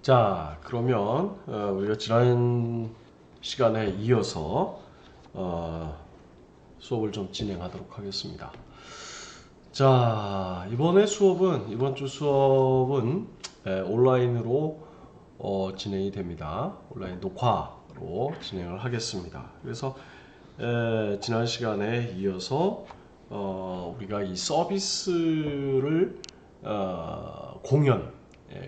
자, 그러면 우리가 지난 시간에 이어서 수업을 좀 진행하도록 하겠습니다. 자, 이번 주 수업은 온라인으로 진행이 됩니다. 온라인 녹화로 진행을 하겠습니다. 그래서 지난 시간에 이어서 우리가 이 서비스를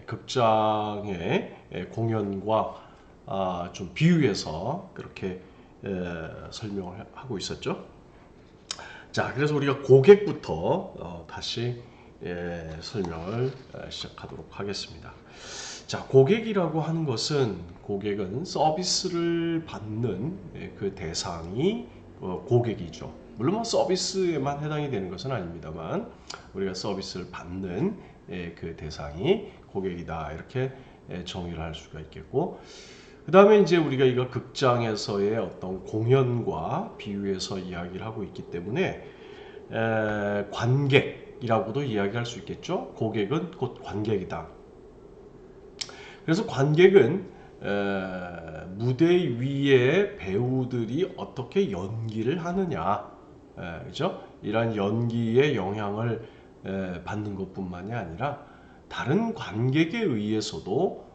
극장의 공연과 좀 비유해서 그렇게 설명을 하고 있었죠. 자, 그래서 우리가 고객부터 다시 설명을 시작하도록 하겠습니다. 자, 고객은 서비스를 받는 그 대상이 고객이죠. 물론 서비스에만 해당이 되는 것은 아닙니다만 우리가 서비스를 받는 그 대상이 고객이다, 이렇게 정의를 할 수가 있겠고, 그 다음에 이제 우리가 이거 극장에서의 어떤 공연과 비유해서 이야기를 하고 있기 때문에 관객이라고도 이야기할 수 있겠죠. 고객은 곧 관객이다. 그래서 관객은 무대 위에 배우들이 어떻게 연기를 하느냐, 그죠? 이러한 연기의 영향을 받는 것뿐만이 아니라 다른 관객에 의해서도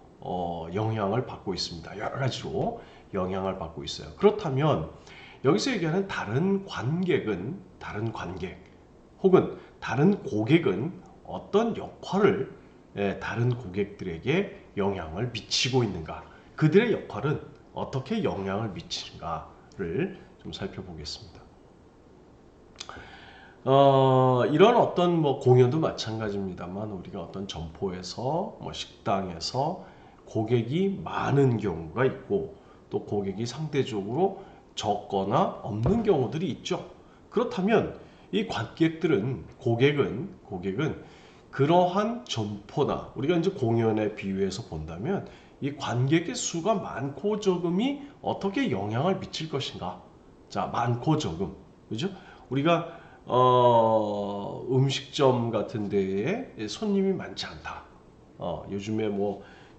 영향을 받고 있습니다. 여러 가지로 영향을 받고 있어요. 그렇다면 여기서 얘기하는 다른 관객 혹은 다른 고객은 어떤 역할을 다른 고객들에게 영향을 미치고 있는가, 그들의 역할은 어떻게 영향을 미치는가를 좀 살펴보겠습니다. 이런 어떤 공연도 마찬가지입니다만 우리가 어떤 점포에서 식당에서 고객이 많은 경우가 있고 또 고객이 상대적으로 적거나 없는 경우들이 있죠. 그렇다면 이 고객은 그러한 점포나 우리가 이제 공연에 비유해서 본다면 이 관객의 수가 많고 적음이 어떻게 영향을 미칠 것인가. 자, 많고 적음, 그죠? 우리가 음식점 같은 데에 손님이 많지 않다. 요즘에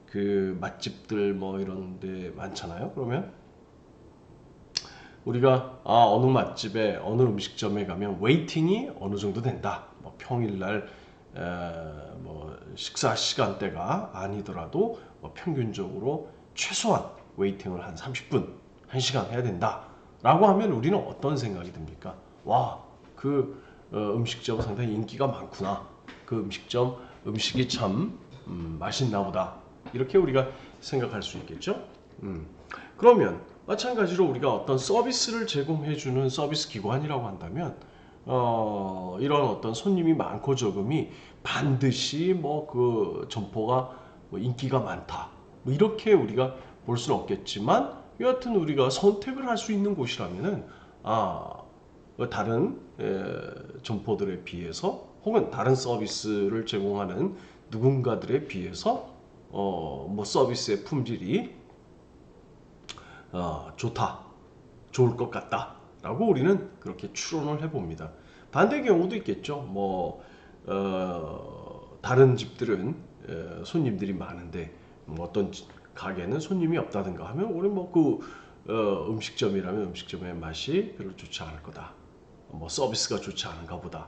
그 맛집들 이런 데 많잖아요. 그러면 우리가 어느 맛집에 어느 음식점에 가면 웨이팅이 어느 정도 된다. 평일날 식사 시간대가 아니더라도 평균적으로 최소한 웨이팅을 한 30분, 1시간 해야 된다 라고 하면 우리는 어떤 생각이 듭니까? 와, 그 음식점 상당히 인기가 많구나. 그 음식이 참 맛있나 보다. 이렇게 우리가 생각할 수 있겠죠? 그러면 마찬가지로 우리가 어떤 서비스를 제공해주는 서비스 기관이라고 한다면 이런 어떤 손님이 많고 적음이 반드시 그 점포가 인기가 많다, 이렇게 우리가 볼 수는 없겠지만, 여하튼 우리가 선택을 할 수 있는 곳이라면은 다른 점포들에 비해서 혹은 다른 서비스를 제공하는 누군가들에 비해서 서비스의 품질이 좋을 것 같다 라고 우리는 그렇게 추론을 해봅니다. 반대 경우도 있겠죠. 다른 집들은 손님들이 많은데 어떤 가게는 손님이 없다든가 하면 우리 음식점이라면 음식점의 맛이 별로 좋지 않을 거다, 서비스가 좋지 않은가 보다,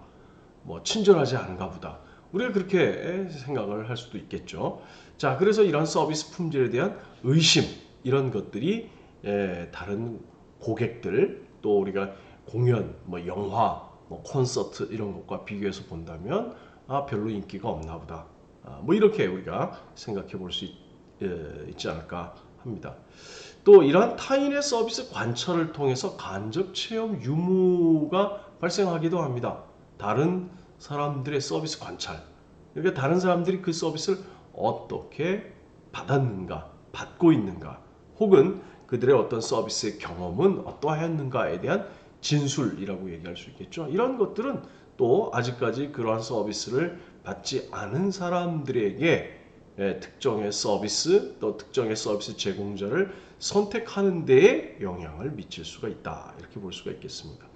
친절하지 않은가 보다, 우리가 그렇게 생각을 할 수도 있겠죠. 자, 그래서 이런 서비스 품질에 대한 의심, 이런 것들이 다른 고객들, 또 우리가 공연, 영화, 콘서트 이런 것과 비교해서 본다면 별로 인기가 없나 보다, 이렇게 우리가 생각해 볼 수 있지 않을까 합니다. 또 이러한 타인의 서비스 관찰을 통해서 간접 체험 유무가 발생하기도 합니다. 다른 사람들의 서비스 관찰, 그러니까 다른 사람들이 그 서비스를 어떻게 받았는가, 받고 있는가, 혹은 그들의 어떤 서비스의 경험은 어떠하였는가에 대한 진술이라고 얘기할 수 있겠죠. 이런 것들은 또 아직까지 그러한 서비스를 받지 않은 사람들에게 특정의 서비스, 또 특정의 서비스 제공자를 선택하는 데에 영향을 미칠 수가 있다, 이렇게 볼 수가 있겠습니다.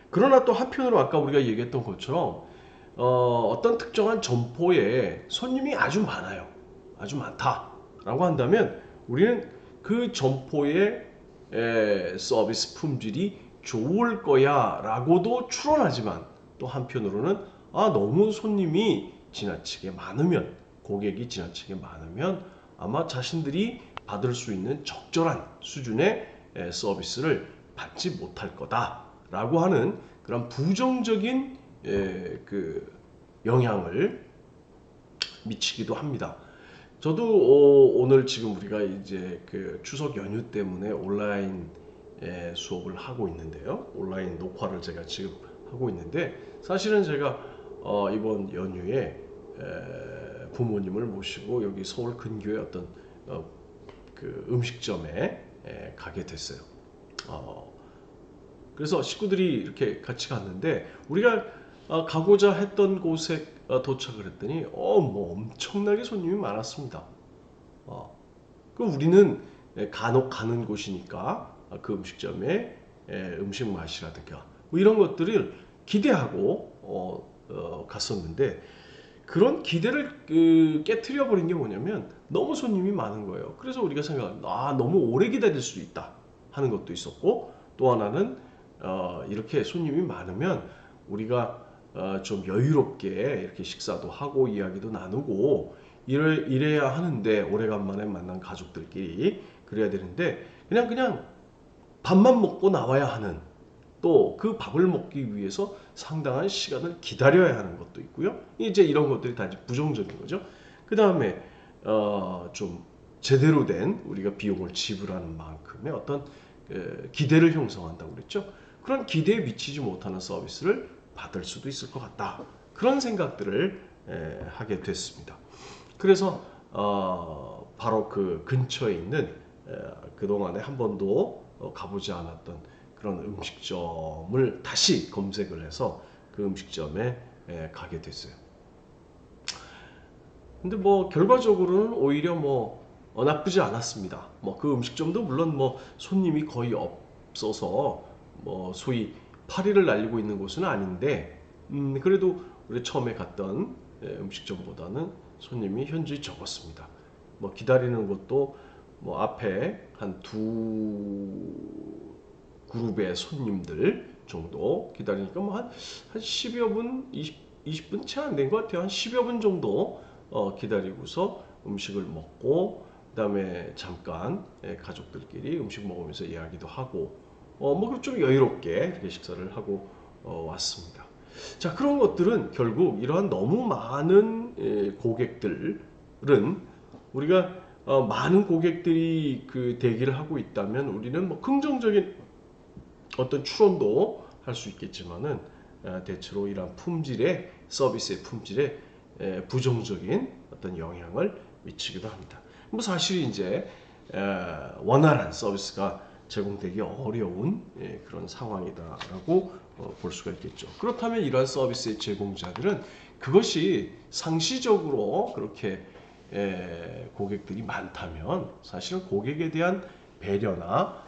그러나 또 한편으로 아까 우리가 얘기했던 것처럼 어떤 특정한 점포에 손님이 아주 많아요. 아주 많다라고 한다면 우리는 그 점포의 서비스 품질이 좋을 거야 라고도 추론하지만 또 한편으로는 너무 손님이 지나치게 많으면 고객이 지나치게 많으면 아마 자신들이 받을 수 있는 적절한 수준의 서비스를 받지 못할 거다라고 하는 그런 부정적인 그 영향을 미치기도 합니다. 저도 오늘 지금 우리가 이제 그 추석 연휴 때문에 온라인 수업을 하고 있는데요. 온라인 녹화를 제가 지금 하고 있는데 사실은 제가 이번 연휴에 부모님을 모시고 여기 서울 근교의 어떤 그 음식점에 가게 됐어요. 그래서 식구들이 이렇게 같이 갔는데 우리가 가고자 했던 곳에 도착을 했더니 뭐 엄청나게 손님이 많았습니다. 그 우리는 간혹 가는 곳이니까 그 음식점의 음식 맛이라든가 뭐 이런 것들을 기대하고 갔었는데 그런 기대를 깨트려 버린 게 뭐냐면 너무 손님이 많은 거예요. 그래서 우리가 생각하는 너무 오래 기다릴 수도 있다 하는 것도 있었고 또 하나는 이렇게 손님이 많으면 우리가 좀 여유롭게 이렇게 식사도 하고 이야기도 나누고 이래야 하는데 오래간만에 만난 가족들끼리 그래야 되는데 그냥 밥만 먹고 나와야 하는 또 그 밥을 먹기 위해서 상당한 시간을 기다려야 하는 것도 있고요. 이제 이런 것들이 다 부정적인 거죠. 그 다음에 좀 제대로 된 우리가 비용을 지불하는 만큼의 어떤 기대를 형성한다고 그랬죠. 그런 기대에 미치지 못하는 서비스를 받을 수도 있을 것 같다. 그런 생각들을 하게 됐습니다. 그래서 바로 그 근처에 있는 그동안에 한 번도 가보지 않았던 그런 음식점을 다시 검색을 해서 그 음식점에 가게 됐어요. 근데 뭐 결과적으로는 오히려 뭐 나쁘지 않았습니다. 뭐 그 음식점도 물론 뭐 손님이 거의 없어서 뭐 소위 파리를 날리고 있는 곳은 아닌데 그래도 우리 처음에 갔던 음식점보다는 손님이 현저히 적었습니다. 뭐 기다리는 것도 뭐 앞에 한 두 그룹의 손님들 정도 기다리니까 뭐 한 10여 분, 20분 채 안 된 것 같아요. 한 10여 분 정도 기다리고서 음식을 먹고 그다음에 잠깐 가족들끼리 음식 먹으면서 이야기도 하고 뭐 좀 여유롭게 이렇게 식사를 하고 왔습니다. 자, 그런 것들은 결국 이러한 너무 많은 고객들은 우리가 많은 고객들이 그 대기를 하고 있다면 우리는 뭐 긍정적인 어떤 추론도 할 수 있겠지만은 대체로 이러한 품질의 서비스의 품질에 부정적인 어떤 영향을 미치기도 합니다. 뭐 사실 이제 원활한 서비스가 제공되기 어려운 그런 상황이다라고 볼 수가 있겠죠. 그렇다면 이러한 서비스의 제공자들은 그것이 상시적으로 그렇게 고객들이 많다면 사실은 고객에 대한 배려나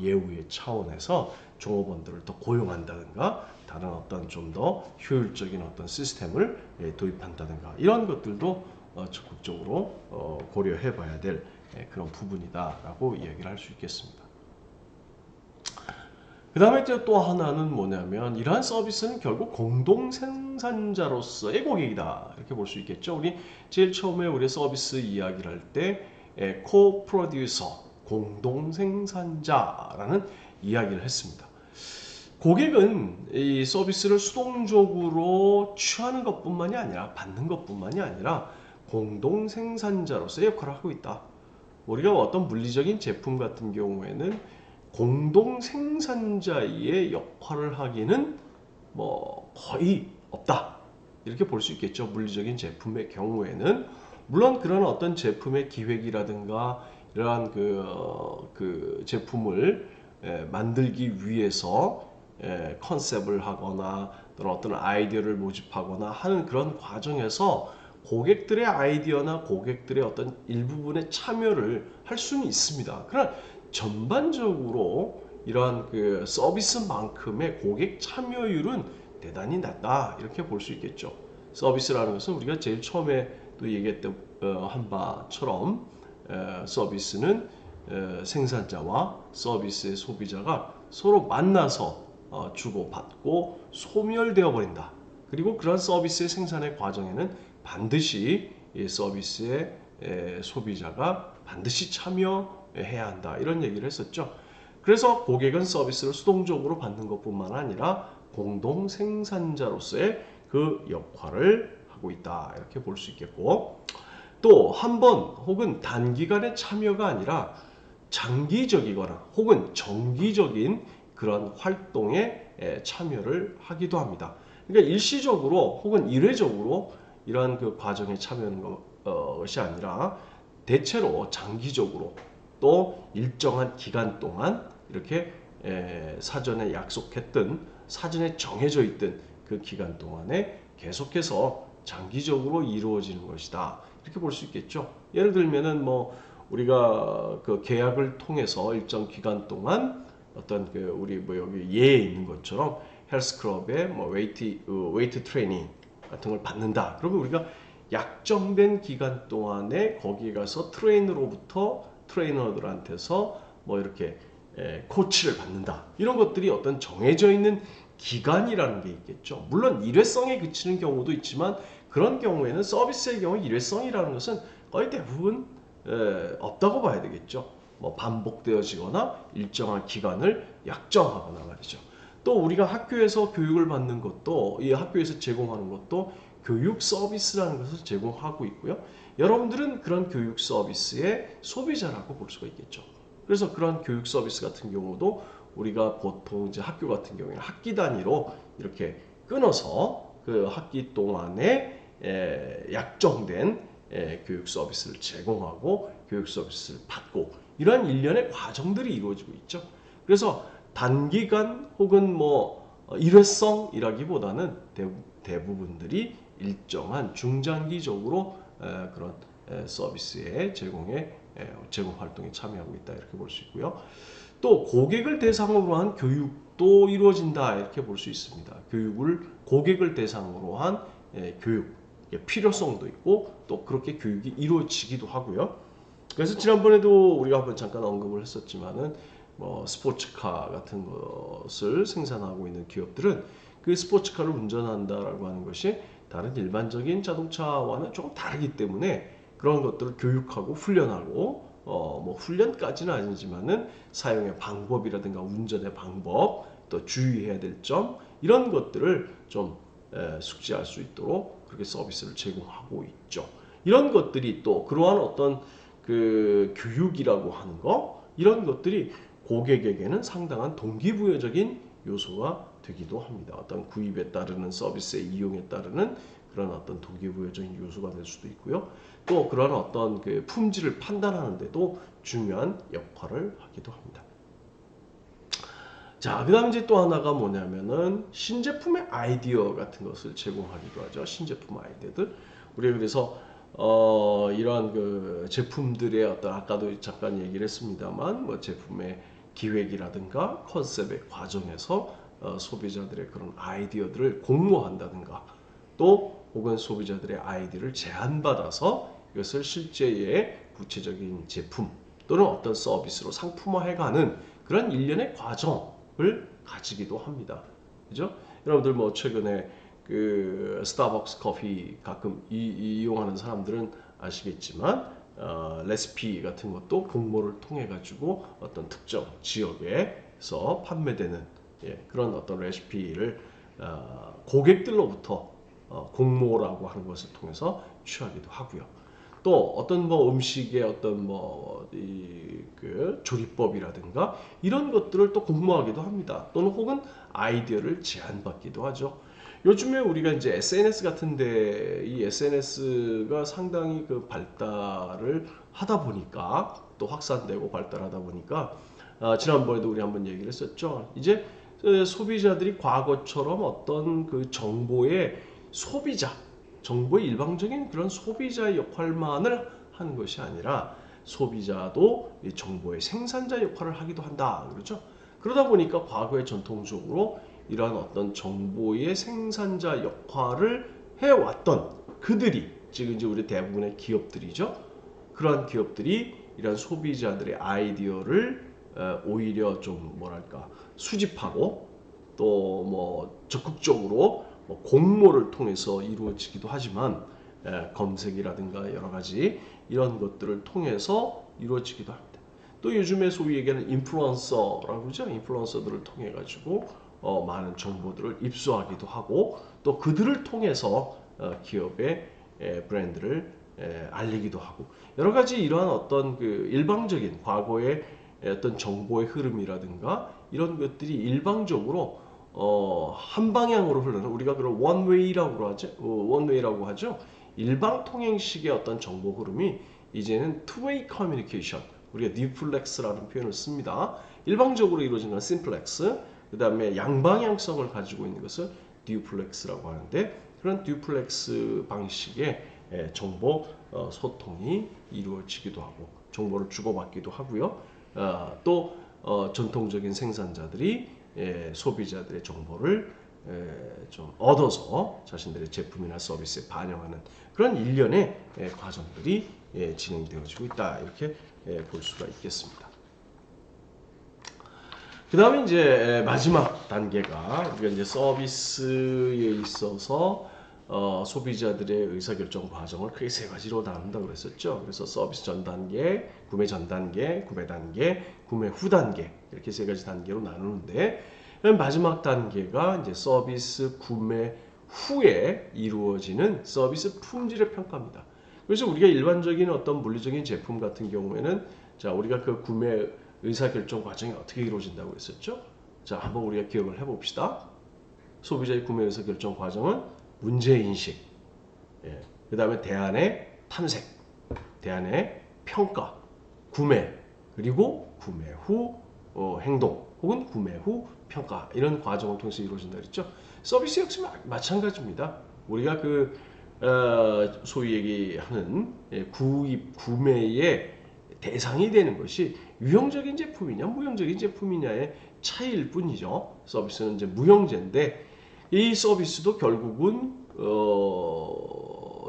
예우의 차원에서 종업원들을 더 고용한다든가 다른 어떤 좀 더 효율적인 어떤 시스템을 도입한다든가 이런 것들도 적극적으로 고려해 봐야 될 그런 부분이다라고 이야기를 할 수 있겠습니다. 그 다음에 또 하나는 뭐냐면 이러한 서비스는 결국 공동 생산자로서의 고객이다 이렇게 볼 수 있겠죠. 우리 제일 처음에 우리 서비스 이야기를 할 때 co-producer 공동 생산자라는 이야기를 했습니다. 고객은 이 서비스를 수동적으로 취하는 것뿐만이 아니라 받는 것뿐만이 아니라 공동 생산자로서의 역할을 하고 있다. 우리가 어떤 물리적인 제품 같은 경우에는 공동 생산자의 역할을 하기는 뭐 거의 없다 이렇게 볼 수 있겠죠. 물리적인 제품의 경우에는 물론 그런 어떤 제품의 기획이라든가 이러한 그 제품을 만들기 위해서 컨셉을 하거나 또는 어떤 아이디어를 모집하거나 하는 그런 과정에서 고객들의 아이디어나 고객들의 어떤 일부분의 참여를 할 수는 있습니다. 그러나 전반적으로 이러한 그 서비스만큼의 고객 참여율은 대단히 낮다 이렇게 볼 수 있겠죠. 서비스라는 것은 우리가 제일 처음에 또 얘기했던 한 바처럼 서비스는 생산자와 서비스의 소비자가 서로 만나서 주고받고 소멸되어 버린다. 그리고 그런 서비스의 생산의 과정에는 반드시 이 서비스의 소비자가 반드시 참여해야 한다. 이런 얘기를 했었죠. 그래서 고객은 서비스를 수동적으로 받는 것뿐만 아니라 공동 생산자로서의 그 역할을 하고 있다. 이렇게 볼 수 있겠고, 또 한 번 혹은 단기간의 참여가 아니라 장기적이거나 혹은 정기적인 그런 활동에 참여를 하기도 합니다. 그러니까 일시적으로 혹은 일회적으로 이러한 그 과정에 참여하는 것이 아니라 대체로 장기적으로 또 일정한 기간 동안 이렇게 사전에 약속했던, 사전에 정해져 있던 그 기간 동안에 계속해서 장기적으로 이루어지는 것이다. 이렇게 볼 수 있겠죠. 예를 들면은 뭐 우리가 그 계약을 통해서 일정 기간 동안 어떤 그 우리 뭐 여기 예에 있는 것처럼 헬스클럽의 뭐 웨이트 트레이닝 같은 걸 받는다. 그러면 우리가 약정된 기간 동안에 거기에 가서 트레이너들한테서 뭐 이렇게 코치를 받는다. 이런 것들이 어떤 정해져 있는 기간이라는 게 있겠죠. 물론 일회성에 그치는 경우도 있지만 그런 경우에는 서비스의 경우 일회성이라는 것은 거의 대부분 없다고 봐야 되겠죠. 뭐 반복되어지거나 일정한 기간을 약정하거나 말이죠. 또 우리가 학교에서 교육을 받는 것도, 이 학교에서 제공하는 것도 교육 서비스라는 것을 제공하고 있고요. 여러분들은 그런 교육 서비스의 소비자라고 볼 수가 있겠죠. 그래서 그런 교육 서비스 같은 경우도 우리가 보통 이제 학교 같은 경우에는 학기 단위로 이렇게 끊어서 그 학기 동안에 약정된 교육 서비스를 제공하고 교육 서비스를 받고 이러한 일련의 과정들이 이루어지고 있죠. 그래서 단기간 혹은 뭐 일회성이라기보다는 대부분들이 일정한 중장기적으로 그런 서비스의 제공 활동에 참여하고 있다. 이렇게 볼 수 있고요. 또 고객을 대상으로 한 교육도 이루어진다. 이렇게 볼 수 있습니다. 고객을 대상으로 한 교육, 필요성도 있고 또 그렇게 교육이 이루어지기도 하고요. 그래서 지난번에도 우리가 한번 잠깐 언급을 했었지만은 뭐 스포츠카 같은 것을 생산하고 있는 기업들은 그 스포츠카를 운전한다라고 하는 것이 다른 일반적인 자동차와는 조금 다르기 때문에 그런 것들을 교육하고 훈련하고 뭐 훈련까지는 아니지만은 사용의 방법이라든가 운전의 방법, 또 주의해야 될 점 이런 것들을 좀 숙지할 수 있도록 그렇게 서비스를 제공하고 있죠. 이런 것들이 또 그러한 어떤 그 교육이라고 하는 거 이런 것들이 고객에게는 상당한 동기부여적인 요소가 되기도 합니다. 어떤 구입에 따르는 서비스의 이용에 따르는 그런 어떤 동기부여적인 요소가 될 수도 있고요. 또 그런 어떤 그 품질을 판단하는데도 중요한 역할을 하기도 합니다. 자, 그 다음 이제 또 하나가 뭐냐면은 신제품의 아이디어 같은 것을 제공하기도 하죠. 신제품 아이디어들. 우리가 그래서 이러한 그 제품들의 어떤 아까도 잠깐 얘기를 했습니다만 뭐 제품의 기획이라든가 컨셉의 과정에서 소비자들의 그런 아이디어들을 공모한다든가 또 혹은 소비자들의 아이디어를 제안받아서 이것을 실제의 구체적인 제품 또는 어떤 서비스로 상품화해가는 그런 일련의 과정을 가지기도 합니다. 그죠? 여러분들 뭐 최근에 그 스타벅스 커피 가끔 이용하는 사람들은 아시겠지만 레시피 같은 것도 공모를 통해 가지고 어떤 특정 지역에서 판매되는 그런 어떤 레시피를 고객들로부터 공모라고 하는 것을 통해서 취하기도 하고요. 또 어떤 뭐 음식의 어떤 뭐 그 조리법이라든가 이런 것들을 또 공모하기도 합니다. 또는 혹은 아이디어를 제안받기도 하죠. 요즘에 우리가 이제 SNS 같은데 이 SNS가 상당히 그 발달을 하다 보니까 또 확산되고 발달하다 보니까 지난번에도 우리 한번 얘기를 했었죠. 이제 소비자들이 과거처럼 어떤 그 정보의 일방적인 그런 소비자 역할만을 하는 것이 아니라 소비자도 이 정보의 생산자 역할을 하기도 한다. 그렇죠? 그러다 보니까 과거에 전통적으로 이러한 어떤 정보의 생산자 역할을 해왔던 그들이 즉 이제 우리 대부분의 기업들이죠. 그러한 기업들이 이런 소비자들의 아이디어를 오히려 좀 뭐랄까 수집하고 또 뭐 적극적으로 뭐 공모를 통해서 이루어지기도 하지만 검색이라든가 여러 가지 이런 것들을 통해서 이루어지기도 합니다. 또 요즘에 소위 얘기하는 인플루언서라고 그러죠. 인플루언서들을 통해 가지고 많은 정보들을 입수하기도 하고 또 그들을 통해서 기업의 브랜드를 알리기도 하고 여러 가지 이러한 어떤 그 일방적인 과거의 어떤 정보의 흐름이라든가 이런 것들이 일방적으로 한 방향으로 흐르는 우리가 그걸 원웨이라고 하죠. 원웨이라고 하죠. 일방 통행식의 어떤 정보 흐름이 이제는 투웨이 커뮤니케이션 우리가 뉴플렉스라는 표현을 씁니다. 일방적으로 이루어진 건 심플렉스, 그 다음에 양방향성을 가지고 있는 것을 듀플렉스라고 하는데 그런 듀플렉스 방식의 정보 소통이 이루어지기도 하고 정보를 주고받기도 하고요. 또 전통적인 생산자들이 소비자들의 정보를 좀 얻어서 자신들의 제품이나 서비스에 반영하는 그런 일련의 과정들이 진행되어지고 있다 이렇게 볼 수가 있겠습니다. 그 다음에 이제 마지막 단계가 우리가 이제 서비스에 있어서 소비자들의 의사결정 과정을 크게 세 가지로 나눈다고 그랬었죠. 그래서 서비스 전 단계, 구매 전 단계, 구매 단계, 구매 후 단계 이렇게 세 가지 단계로 나누는데 마지막 단계가 이제 서비스 구매 후에 이루어지는 서비스 품질의 평가입니다. 그래서 우리가 일반적인 어떤 물리적인 제품 같은 경우에는 자 우리가 그 구매 의사결정 과정이 어떻게 이루어진다고 했었죠? 자 한번 우리가 기억을 해봅시다. 소비자의 구매 의사결정 과정은 문제인식, 그 다음에 대안의 탐색, 대안의 평가, 구매, 그리고 구매 후 행동 혹은 구매 후 평가 이런 과정을 통해서 이루어진다 그랬죠. 서비스 역시 마찬가지입니다. 우리가 그 소위 얘기하는 구입, 구매의 대상이 되는 것이 유형적인 제품이냐 무형적인 제품이냐의 차이일 뿐이죠. 서비스는 이제 무형제인데 이 서비스도 결국은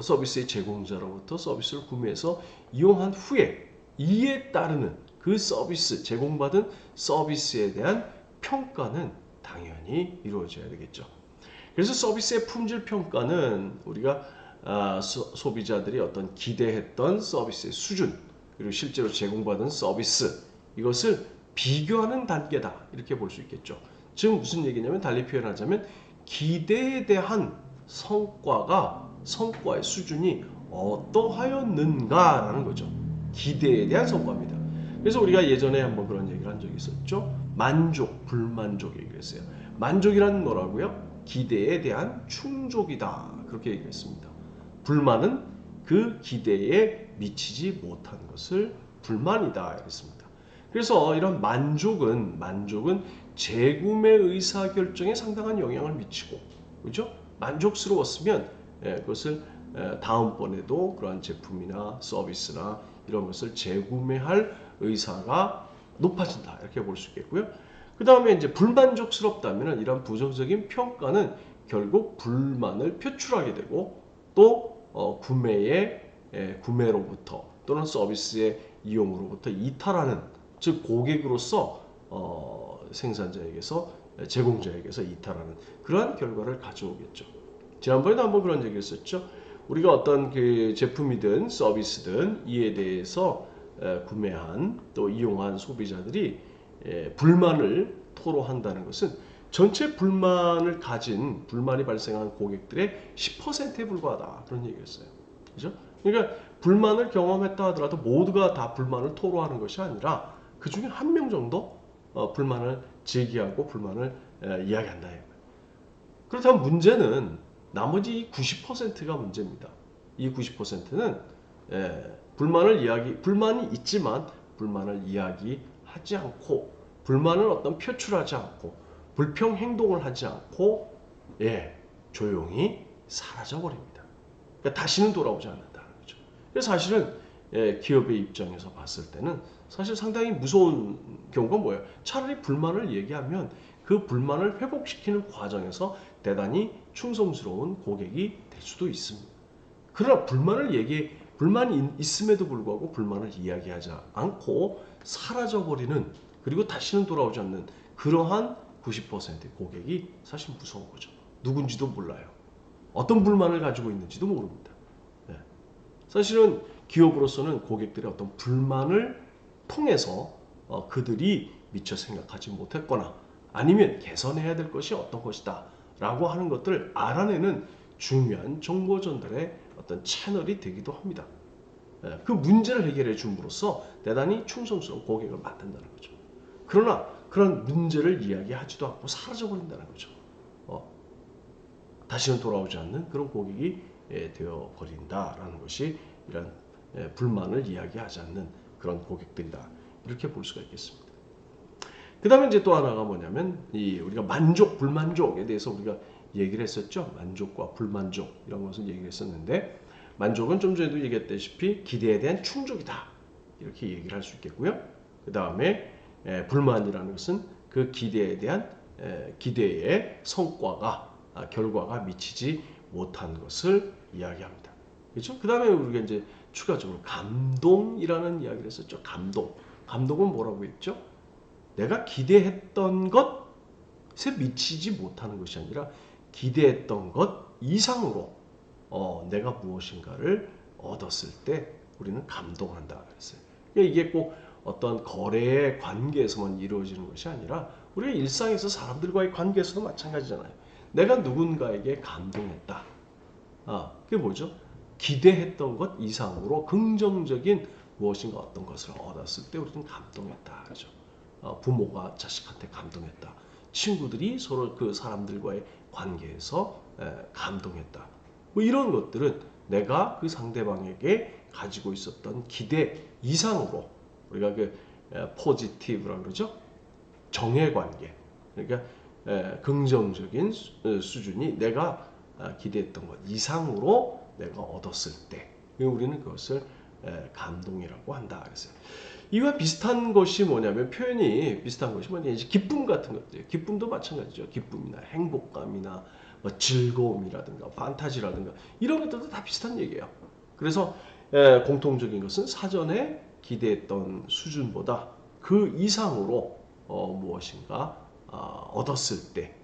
서비스의 제공자로부터 서비스를 구매해서 이용한 후에 이에 따르는 그 서비스, 제공받은 서비스에 대한 평가는 당연히 이루어져야 되겠죠. 그래서 서비스의 품질 평가는 우리가 소비자들이 어떤 기대했던 서비스의 수준 그리고 실제로 제공받은 서비스 이것을 비교하는 단계다 이렇게 볼 수 있겠죠. 즉 무슨 얘기냐면 달리 표현하자면 기대에 대한 성과의 수준이 어떠하였는가라는 거죠. 기대에 대한 성과입니다. 그래서 우리가 예전에 한번 그런 얘기를 한 적이 있었죠. 만족, 불만족 얘기를 했어요. 만족이란 뭐라고요? 기대에 대한 충족이다. 그렇게 얘기했습니다. 불만은 그 기대에 미치지 못한 것을 불만이다. 이랬습니다. 그래서 이런 만족은 재구매 의사결정에 상당한 영향을 미치고 그렇죠? 만족스러웠으면 그것을 다음번에도 그러한 제품이나 서비스나 이런 것을 재구매할 의사가 높아진다 이렇게 볼 수 있겠고요. 그 다음에 이제 불만족스럽다면 이런 부정적인 평가는 결국 불만을 표출하게 되고 또 구매로부터 또는 서비스의 이용으로부터 이탈하는 즉 고객으로서 생산자에게서 제공자에게서 이탈하는 그러한 결과를 가져오겠죠. 지난번에도 한번 그런 얘기 했었죠. 우리가 어떤 그 제품이든 서비스든 이에 대해서 구매한 또 이용한 소비자들이 불만을 토로한다는 것은 전체 불만이 발생한 고객들의 10%에 불과하다 그런 얘기였어요. 그죠? 그러니까 불만을 경험했다 하더라도 모두가 다 불만을 토로하는 것이 아니라 그 중에 한 명 정도 불만을 제기하고 불만을 이야기한다. 그렇다면 문제는 나머지 90%가 문제입니다. 이 90%는 불만이 있지만 불만을 이야기하지 않고 불만을 어떤 표출하지 않고 불평 행동을 하지 않고 조용히 사라져 버립니다. 그러니까 다시는 돌아오지 않는다는 거죠. 그래서 사실은 기업의 입장에서 봤을 때는 사실 상당히 무서운 경우가 뭐예요? 차라리 불만을 얘기하면 그 불만을 회복시키는 과정에서 대단히 충성스러운 고객이 될 수도 있습니다. 그러나 불만이 있음에도 불구하고 불만을 이야기하지 않고 사라져버리는, 그리고 다시는 돌아오지 않는 그러한 90%의 고객이 사실 무서운 거죠. 누군지도 몰라요. 어떤 불만을 가지고 있는지도 모릅니다. 네. 사실은 기업으로서는 고객들의 어떤 불만을 통해서 그들이 미처 생각하지 못했거나 아니면 개선해야 될 것이 어떤 것이다 라고 하는 것들을 알아내는 중요한 정보 전달의 어떤 채널이 되기도 합니다. 그 문제를 해결해 줌으로써 대단히 충성스러운 고객을 만든다는 거죠. 그러나 그런 문제를 이야기하지도 않고 사라져버린다는 거죠. 다시는 돌아오지 않는 그런 고객이 되어버린다라는 것이 이런 불만을 이야기하지 않는 그런 고객들이다. 이렇게 볼 수가 있겠습니다. 그 다음에 이제 또 하나가 뭐냐면 우리가 만족, 불만족에 대해서 우리가 얘기를 했었죠. 만족과 불만족 이런 것을 얘기를 했었는데, 만족은 좀 전에도 얘기했다시피 기대에 대한 충족이다. 이렇게 얘기를 할 수 있겠고요. 그 다음에 불만이라는 것은 그 기대에 대한 기대의 성과가 결과가 미치지 못한 것을 이야기합니다. 그렇죠? 그 다음에 우리가 이제 추가적으로 감동이라는 이야기를 했었죠. 감동은 뭐라고 했죠? 내가 기대했던 것에 미치지 못하는 것이 아니라 기대했던 것 이상으로 내가 무엇인가를 얻었을 때 우리는 감동한다 그랬어요. 이게 꼭 어떤 거래의 관계에서만 이루어지는 것이 아니라 우리가 일상에서 사람들과의 관계에서도 마찬가지잖아요. 내가 누군가에게 감동했다. 그게 뭐죠? 기대했던 것 이상으로 긍정적인 무엇인가 어떤 것을 얻었을 때 우리는 감동했다. 그죠? 부모가 자식한테 감동했다. 친구들이 서로 그 사람들과의 관계에서 감동했다. 뭐 이런 것들은 내가 그 상대방에게 가지고 있었던 기대 이상으로 우리가 그 포지티브라고 그러죠. 정의 관계. 그러니까 긍정적인 수준이 내가 기대했던 것 이상으로 내가 얻었을 때 우리는 그것을 감동이라고 한다 그랬어요. 이와 비슷한 것이 뭐냐면 표현이 비슷한 것이 뭐냐면 이제 기쁨 같은 것들. 기쁨도 마찬가지죠. 기쁨이나 행복감이나 뭐 즐거움이라든가 판타지라든가 이런 것들도 다 비슷한 얘기예요. 그래서 공통적인 것은 사전에 기대했던 수준보다 그 이상으로 무엇인가 얻었을 때,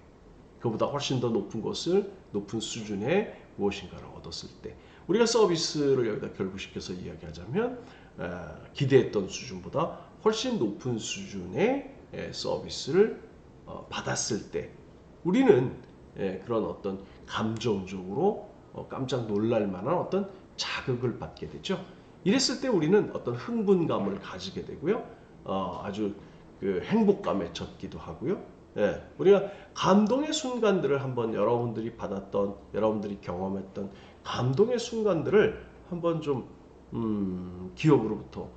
그보다 훨씬 더 높은 것을 높은 수준의 무엇인가를 얻었을 때, 우리가 서비스를 여기다 결부시켜서 이야기하자면 기대했던 수준보다 훨씬 높은 수준의 서비스를 받았을 때 우리는 그런 어떤 감정적으로 깜짝 놀랄 만한 어떤 자극을 받게 되죠. 이랬을 때 우리는 어떤 흥분감을 가지게 되고요. 아주 그 행복감에 젖기도 하고요. 우리가 감동의 순간들을 한번 여러분들이 받았던, 여러분들이 경험했던 감동의 순간들을 한번 좀 기억으로부터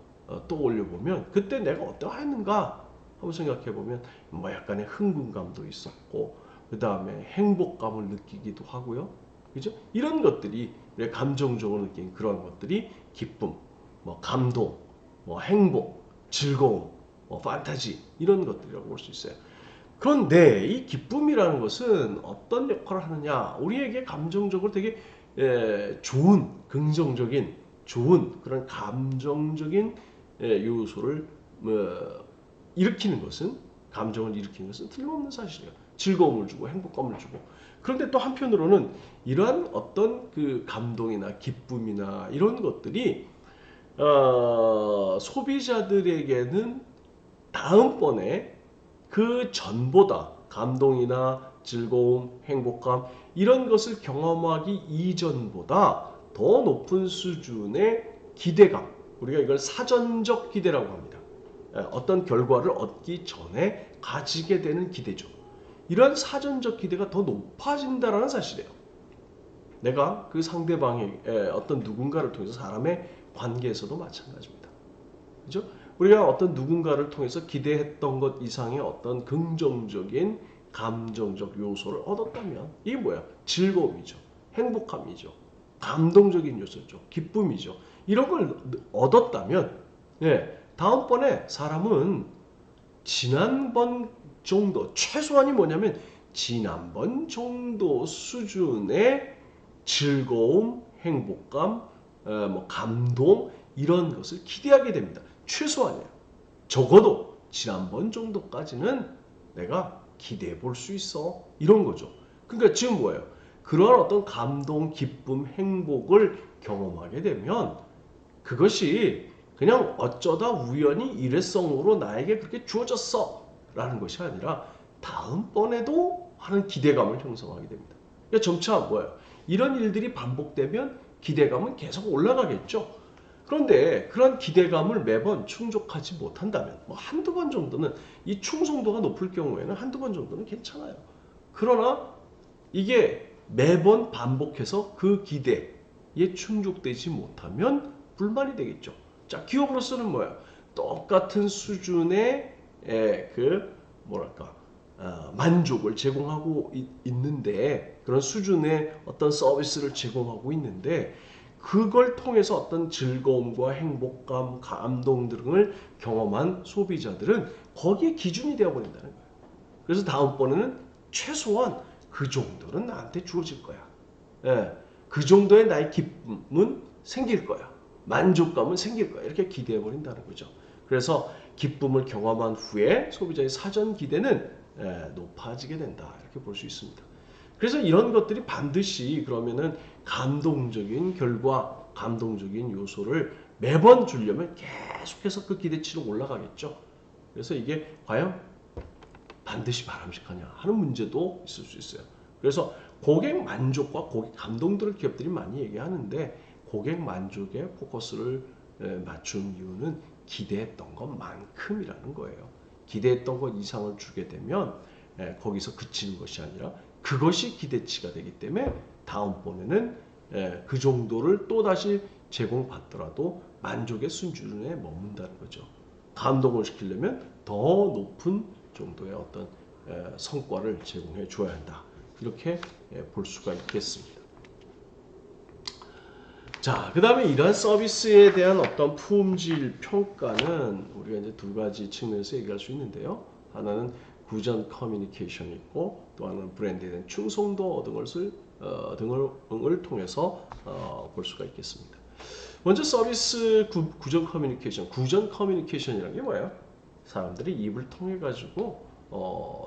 떠올려 보면 그때 내가 어떠했는가 한번 생각해 보면 뭐 약간의 흥분감도 있었고 그 다음에 행복감을 느끼기도 하고요. 그죠? 이런 것들이 우리가 감정적으로 느낀 그런 것들이 기쁨, 뭐 감동, 뭐 행복, 즐거움, 뭐 판타지 이런 것들이라고 볼 수 있어요. 그런데 이 기쁨이라는 것은 어떤 역할을 하느냐? 우리에게 감정적으로 되게 좋은, 긍정적인, 좋은 그런 감정적인 요소를 일으키는 것은, 감정을 일으키는 것은 틀림없는 사실이에요. 즐거움을 주고 행복감을 주고. 그런데 또 한편으로는 이러한 어떤 그 감동이나 기쁨이나 이런 것들이 소비자들에게는 다음번에 그 전보다 감동이나 즐거움, 행복감 이런 것을 경험하기 이전보다 더 높은 수준의 기대감, 우리가 이걸 사전적 기대라고 합니다. 어떤 결과를 얻기 전에 가지게 되는 기대죠. 이런 사전적 기대가 더 높아진다는 사실이에요. 내가 그 상대방의 어떤 누군가를 통해서 사람의 관계에서도 마찬가지입니다. 그죠? 우리가 어떤 누군가를 통해서 기대했던 것 이상의 어떤 긍정적인 감정적 요소를 얻었다면 이게 뭐야? 즐거움이죠. 행복감이죠. 감동적인 요소죠. 기쁨이죠. 이런 걸 얻었다면 다음번에 사람은 지난번 정도, 최소한이 뭐냐면 지난번 정도 수준의 즐거움, 행복감, 뭐 감동 이런 것을 기대하게 됩니다. 최소한이에요. 적어도 지난번 정도까지는 내가 기대해 볼 수 있어. 이런 거죠. 그러니까 지금 뭐예요? 그런 어떤 감동, 기쁨, 행복을 경험하게 되면 그것이 그냥 어쩌다 우연히 일회성으로 나에게 그렇게 주어졌어 라는 것이 아니라 다음번에도 하는 기대감을 형성하게 됩니다. 그러니까 점차 뭐예요? 이런 일들이 반복되면 기대감은 계속 올라가겠죠. 그런데 그런 기대감을 매번 충족하지 못한다면 뭐 한두 번 정도는 이 충성도가 높을 경우에는 한두 번 정도는 괜찮아요. 그러나 이게 매번 반복해서 그 기대에 충족되지 못하면 불만이 되겠죠. 자, 기업으로서는 뭐야? 똑같은 수준의 그 뭐랄까 만족을 제공하고 있는데 그런 수준의 어떤 서비스를 제공하고 있는데 그걸 통해서 어떤 즐거움과 행복감, 감동 등을 경험한 소비자들은 거기에 기준이 되어버린다는 거예요. 그래서 다음번에는 최소한 그 정도는 나한테 주어질 거야. 예, 그 정도의 나의 기쁨은 생길 거야. 만족감은 생길 거야. 이렇게 기대해버린다는 거죠. 그래서 기쁨을 경험한 후에 소비자의 사전 기대는 높아지게 된다. 이렇게 볼 수 있습니다. 그래서 이런 것들이 반드시 그러면은 감동적인 결과, 감동적인 요소를 매번 주려면 계속해서 그 기대치로 올라가겠죠. 그래서 이게 과연 반드시 바람직하냐 하는 문제도 있을 수 있어요. 그래서 고객 만족과 고객 감동들을 기업들이 많이 얘기하는데 고객 만족에 포커스를 맞춘 이유는 기대했던 것만큼이라는 거예요. 기대했던 것 이상을 주게 되면 거기서 그치는 것이 아니라 그것이 기대치가 되기 때문에 다음번에는 그 정도를 또다시 제공받더라도 만족의 수준에 머문다는 거죠. 감동을 시키려면 더 높은 정도의 어떤 성과를 제공해 줘야 한다. 이렇게 볼 수가 있겠습니다. 자, 그 다음에 이러한 서비스에 대한 어떤 품질 평가는 우리가 이제 두 가지 측면에서 얘기할 수 있는데요. 하나는 구전 커뮤니케이션이 있고 또 하나는 브랜드에 대한 충성도 등을 통해서 볼 수가 있겠습니다. 먼저 서비스 구전 커뮤니케이션. 구전 커뮤니케이션이라는 게 뭐예요? 사람들이 입을 통해 가지고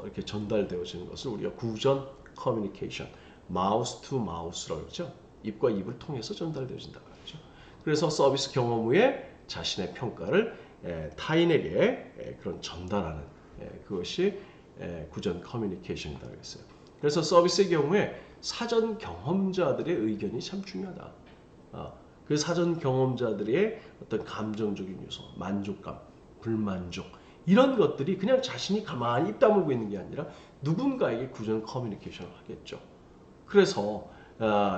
이렇게 전달되어지는 것을 우리가 구전 커뮤니케이션, 마우스 투 마우스라고 그러죠. 입과 입을 통해서 전달되어진다고 하죠. 그래서 서비스 경험 후에 자신의 평가를 타인에게 그런 전달하는 그것이 구전 커뮤니케이션이라고 했어요. 그래서 서비스의 경우에 사전 경험자들의 의견이 참 중요하다. 그 사전 경험자들의 어떤 감정적인 요소, 만족감, 불만족 이런 것들이 그냥 자신이 가만히 입 다물고 있는 게 아니라 누군가에게 구전 커뮤니케이션을 하겠죠. 그래서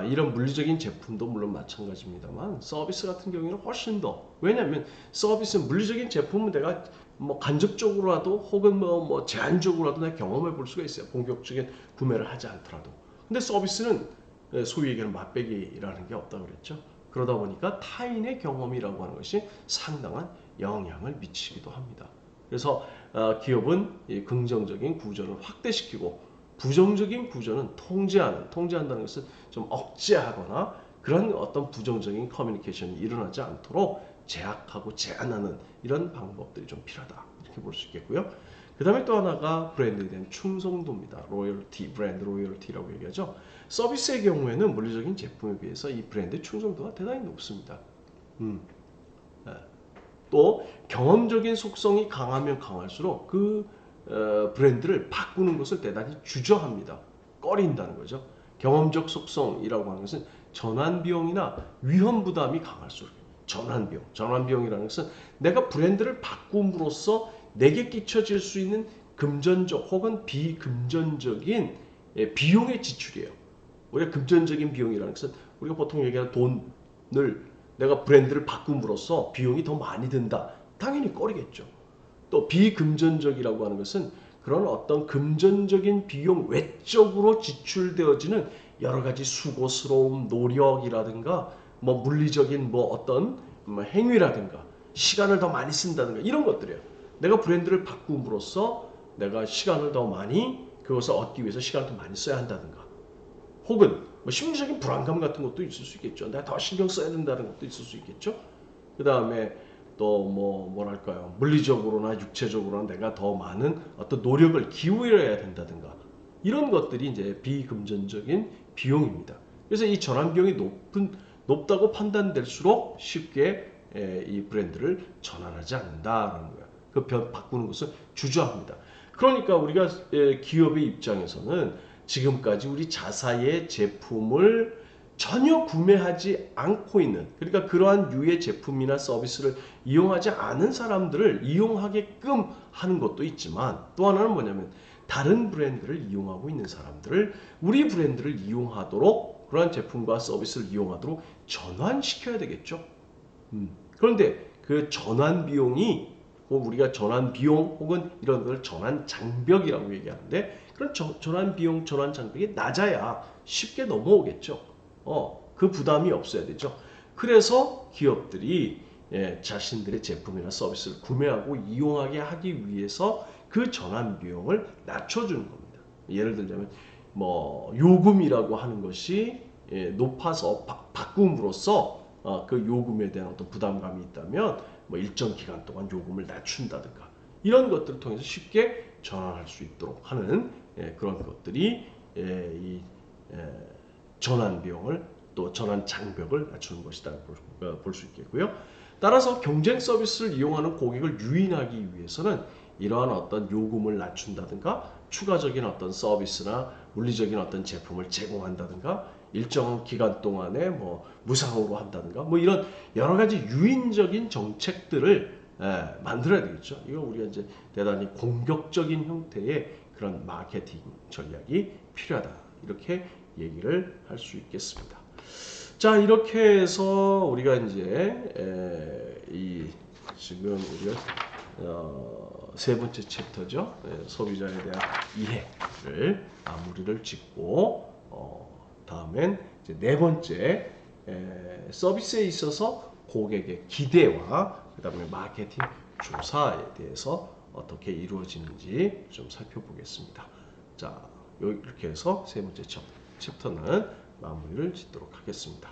이런 물리적인 제품도 물론 마찬가지입니다만 서비스 같은 경우에는 훨씬 더 왜냐하면 서비스는 물리적인 제품은 내가 뭐 간접적으로라도 혹은 뭐 제한적으로라도 내가 경험해 볼 수가 있어요. 본격적인 구매를 하지 않더라도. 근데 서비스는 소위 얘기하는 맛배기라는 게 없다고 그랬죠. 그러다 보니까 타인의 경험이라고 하는 것이 상당한 영향을 미치기도 합니다. 그래서 기업은 긍정적인 구조를 확대시키고 부정적인 구조는 통제한다는 것은 좀 억제하거나 그런 어떤 부정적인 커뮤니케이션이 일어나지 않도록 제약하고 제한하는 이런 방법들이 좀 필요하다. 이렇게 볼 수 있겠고요. 그 다음에 또 하나가 브랜드에 대한 충성도입니다. 로열티, 브랜드 로열티라고 얘기하죠. 서비스의 경우에는 물리적인 제품에 비해서 이 브랜드의 충성도가 대단히 높습니다. 또 경험적인 속성이 강하면 강할수록 그 브랜드를 바꾸는 것을 대단히 주저합니다. 꺼린다는 거죠. 경험적 속성이라고 하는 것은 전환 비용이나 위험 부담이 강할수록 전환 비용이라는 것은 내가 브랜드를 바꿈으로써 내게 끼쳐질 수 있는 금전적 혹은 비금전적인 비용의 지출이에요. 우리가 금전적인 비용이라는 것은 우리가 보통 얘기하는 돈을 내가 브랜드를 바꿈으로써 비용이 더 많이 든다. 당연히 꺼리겠죠. 또 비금전적이라고 하는 것은 그런 어떤 금전적인 비용 외적으로 지출되어지는 여러 가지 수고스러움, 노력이라든가 뭐 물리적인 뭐 어떤 행위라든가 시간을 더 많이 쓴다든가 이런 것들이에요. 내가 브랜드를 바꿈으로써 내가 시간을 더 많이 그것을 얻기 위해서 시간을 더 많이 써야 한다든가 혹은 뭐 심리적인 불안감 같은 것도 있을 수 있겠죠. 내가 더 신경 써야 된다는 것도 있을 수 있겠죠. 그 다음에 또 뭐랄까요, 물리적으로나 육체적으로나 내가 더 많은 어떤 노력을 기울여야 된다든가, 이런 것들이 이제 비금전적인 비용입니다. 그래서 이 전환 비용이 높다고 판단될수록 쉽게 이 브랜드를 전환하지 않는다라는 거야. 그 바꾸는 것을 주저합니다. 그러니까 우리가 기업의 입장에서는 지금까지 우리 자사의 제품을 전혀 구매하지 않고 있는, 그러니까 그러한 유의 제품이나 서비스를 이용하지 않은 사람들을 이용하게끔 하는 것도 있지만, 또 하나는 뭐냐면 다른 브랜드를 이용하고 있는 사람들을 우리 브랜드를 이용하도록, 그러한 제품과 서비스를 이용하도록 전환시켜야 되겠죠. 그런데 그 전환 비용이, 우리가 전환 비용 혹은 이런 걸 전환 장벽이라고 얘기하는데, 그런 전환 비용, 전환 장벽이 낮아야 쉽게 넘어오겠죠. 그 부담이 없어야 되죠. 그래서 기업들이 자신들의 제품이나 서비스를 구매하고 이용하게 하기 위해서 그 전환 비용을 낮춰주는 겁니다. 예를 들자면 뭐 요금이라고 하는 것이 높아서 바꿈으로써 그 요금에 대한 어떤 부담감이 있다면 뭐 일정 기간 동안 요금을 낮춘다든가, 이런 것들을 통해서 쉽게 전환할 수 있도록 하는 그런 것들이 이 전환 비용을, 또 전환 장벽을 낮추는 것이다 볼 수 있겠고요. 따라서 경쟁 서비스를 이용하는 고객을 유인하기 위해서는 이러한 어떤 요금을 낮춘다든가, 추가적인 어떤 서비스나 물리적인 어떤 제품을 제공한다든가, 일정 기간 동안에 뭐 무상으로 한다든가, 뭐 이런 여러 가지 유인적인 정책들을 만들어야 되겠죠. 이거 우리가 이제 대단히 공격적인 형태의 그런 마케팅 전략이 필요하다, 이렇게 얘기를 할 수 있겠습니다. 자, 이렇게 해서 우리가 이제 지금 우리가 세 번째 챕터죠. 소비자에 대한 이해를 마무리를 짓고, 다음엔 이제 네 번째 서비스에 있어서 고객의 기대와 그 다음에 마케팅 조사에 대해서 어떻게 이루어지는지 좀 살펴보겠습니다. 자, 이렇게 해서 세 번째 챕터는 마무리를 짓도록 하겠습니다.